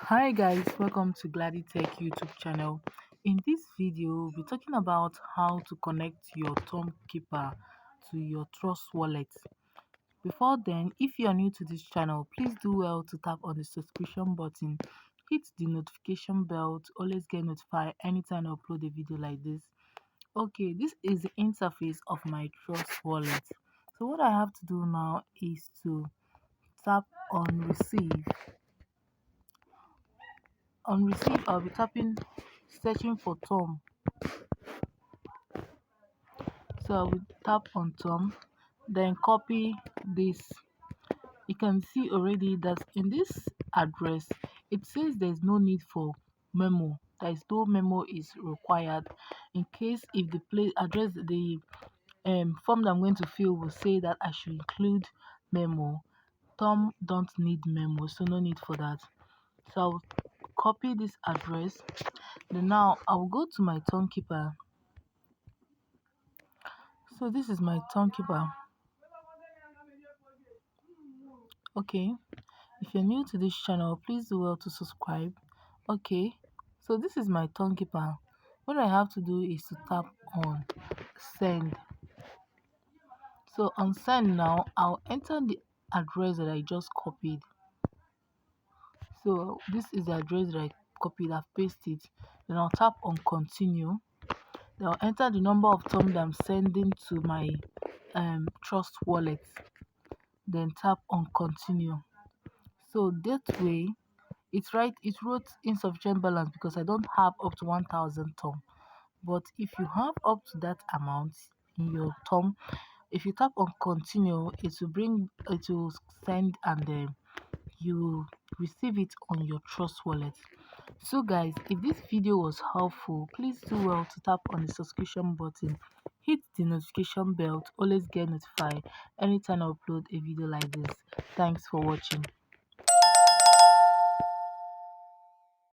Hi guys, welcome to Gladdy Tech YouTube channel. In this video, we'll be talking about how to connect your Tonkeeper to your Trust wallet. Before then, if you are new to this channel, please do well to tap on the subscription button, hit the notification bell to always get notified anytime I upload a video like this. Okay, this is the interface of my Trust wallet. So what I have to do now is to tap on receive. On receive, I'll be searching for Tom. So I will tap on Tom, then copy this. You can see already that in this address, it says there's no need for memo. There is no memo is required. In case if the place address the form that I'm going to fill will say that I should include memo. Tom don't need memo, so no need for that. So I'll copy this address. Then now I'll go to my Tonkeeper. So this is my Tonkeeper. Okay, if you're new to this channel, please do well to subscribe. Okay, so this is my Tonkeeper. What I have to do is to tap on send. So on send now, I'll enter the address that I just copied. So this is the address that I copied. I've pasted it. Then I'll tap on continue. Then I'll enter the number of Tom that I'm sending to my Trust wallet. Then tap on continue. So that way, it wrote insufficient balance because I don't have up to 1000 Tom. But if you have up to that amount in your Tom, if you tap on continue, it will send, and then you receive it on your Trust wallet. So guys, if this video was helpful, please do well to tap on the subscription button, hit the notification bell to always get notified anytime I upload a video like this. Thanks for watching.